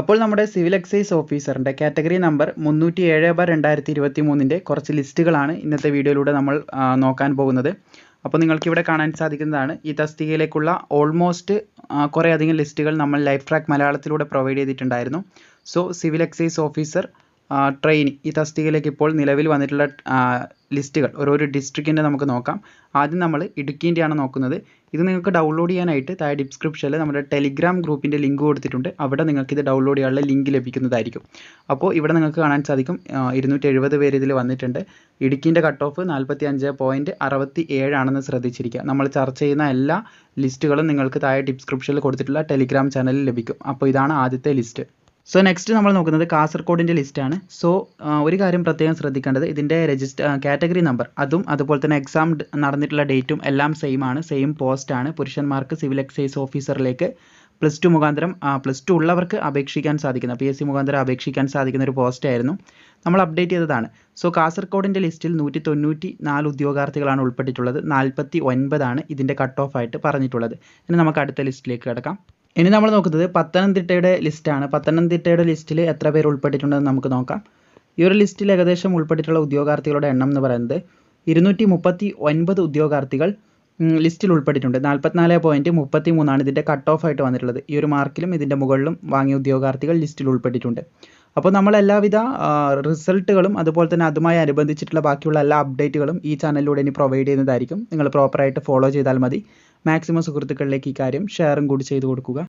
അപ്പോൾ നമ്മുടെ civil excise ഓഫീസറിൻ്റെ category number 307/2023 കുറച്ച് ലിസ്റ്റുകളാണ് ഇന്നത്തെ വീഡിയോയിലൂടെ നമ്മൾ നോക്കാൻ പോകുന്നത്. അപ്പോൾ നിങ്ങൾക്കിവിടെ കാണാൻ സാധിക്കുന്നതാണ് ഈ തസ്തികയിലേക്കുള്ള ഓൾമോസ്റ്റ് കുറേയധികം ലിസ്റ്റുകൾ നമ്മൾ ലൈഫ് ട്രാക്ക് മലയാളത്തിലൂടെ പ്രൊവൈഡ് ചെയ്തിട്ടുണ്ടായിരുന്നു. So civil excise officer trainee ഈ തസ്തികയിലേക്ക് ഇപ്പോൾ നിലവിൽ വന്നിട്ടുള്ള ലിസ്റ്റുകൾ ഓരോരോ ഡിസ്ട്രിക്റ്റിൻ്റെ നമുക്ക് നോക്കാം. ആദ്യം നമ്മൾ ഇടുക്കിൻ്റെയാണ് നോക്കുന്നത്. ഇത് നിങ്ങൾക്ക് ഡൗൺലോഡ് ചെയ്യാനായിട്ട് താഴെ ഡിസ്ക്രിപ്ഷനിൽ നമ്മുടെ ടെലിഗ്രാം ഗ്രൂപ്പിൻ്റെ ലിങ്ക് കൊടുത്തിട്ടുണ്ട്. അവിടെ നിങ്ങൾക്ക് ഇത് ഡൗൺലോഡ് ചെയ്യാനുള്ള ലിങ്ക് ലഭിക്കുന്നതായിരിക്കും. അപ്പോൾ ഇവിടെ നിങ്ങൾക്ക് കാണാൻ സാധിക്കും 270 പേര് ഇതിൽ വന്നിട്ടുണ്ട്. ഇടുക്കിൻ്റെ കട്ട് ഓഫ് 45.67 ആണെന്ന് ശ്രദ്ധിച്ചിരിക്കുക. നമ്മൾ ചർച്ച ചെയ്യുന്ന എല്ലാ ലിസ്റ്റുകളും നിങ്ങൾക്ക് താഴെ ഡിസ്ക്രിപ്ഷനിൽ കൊടുത്തിട്ടുള്ള ടെലിഗ്രാം ചാനലിൽ ലഭിക്കും. അപ്പോൾ ഇതാണ് ആദ്യത്തെ ലിസ്റ്റ്. സോ നെക്സ്റ്റ് നമ്മൾ നോക്കുന്നത് കാസർഗോഡിൻ്റെ ലിസ്റ്റാണ്. സോ ഒരു കാര്യം പ്രത്യേകം ശ്രദ്ധിക്കേണ്ടത് ഇതിൻ്റെ കാറ്റഗറി നമ്പർ അതുപോലെ തന്നെ എക്സാം നടന്നിട്ടുള്ള ഡേറ്റും എല്ലാം സെയിം ആണ്. സെയിം പോസ്റ്റാണ്. പുരുഷന്മാർക്ക് സിവിൽ എക്സൈസ് ഓഫീസറിലേക്ക് +2 മുഖാന്തരം +2 ഉള്ളവർക്ക് അപേക്ഷിക്കാൻ സാധിക്കുന്ന PSC മുഖാന്തരം അപേക്ഷിക്കാൻ സാധിക്കുന്ന ഒരു പോസ്റ്റായിരുന്നു. നമ്മൾ അപ്ഡേറ്റ് ചെയ്തതാണ്. സോ കാസർഗോഡിൻ്റെ ലിസ്റ്റിൽ 194 ഉദ്യോഗാർത്ഥികളാണ് ഉൾപ്പെട്ടിട്ടുള്ളത്. 49 ആണ് ഇതിൻ്റെ കട്ട് ഓഫ് ആയിട്ട് പറഞ്ഞിട്ടുള്ളത്. ഇനി നമുക്ക് അടുത്ത ലിസ്റ്റിലേക്ക് കിടക്കാം. ഇനി നമ്മൾ നോക്കുന്നത് പത്തനംതിട്ടയുടെ ലിസ്റ്റാണ്. പത്തനംതിട്ടയുടെ ലിസ്റ്റിൽ എത്ര പേർ ഉൾപ്പെട്ടിട്ടുണ്ടെന്ന് നമുക്ക് നോക്കാം. ഈ ഒരു ലിസ്റ്റിൽ ഏകദേശം ഉൾപ്പെട്ടിട്ടുള്ള ഉദ്യോഗാർത്ഥികളുടെ എണ്ണം എന്ന് പറയുന്നത് 239 ഉദ്യോഗാർത്ഥികൾ ലിസ്റ്റിൽ ഉൾപ്പെട്ടിട്ടുണ്ട്. 44.33 ആണ് ഇതിൻ്റെ കട്ട് ഓഫ് ആയിട്ട് വന്നിട്ടുള്ളത്. ഈ ഒരു മാർക്കിലും ഇതിൻ്റെ മുകളിലും വാങ്ങിയ ഉദ്യോഗാർത്ഥികൾ ലിസ്റ്റിൽ ഉൾപ്പെട്ടിട്ടുണ്ട്. അപ്പോൾ നമ്മൾ എല്ലാവിധ റിസൾട്ടുകളും അതുപോലെ തന്നെ അതുമായി അനുബന്ധിച്ചിട്ടുള്ള ബാക്കിയുള്ള എല്ലാ അപ്ഡേറ്റുകളും ഈ ചാനലിലൂടെ ഇനി പ്രൊവൈഡ് ചെയ്യുന്നതായിരിക്കും. നിങ്ങൾ പ്രോപ്പറായിട്ട് ഫോളോ ചെയ്താൽ മതി. മാക്സിമം സുഹൃത്തുക്കളിലേക്ക് ഈ കാര്യം ഷെയറും കൂടി ചെയ്തു കൊടുക്കുക.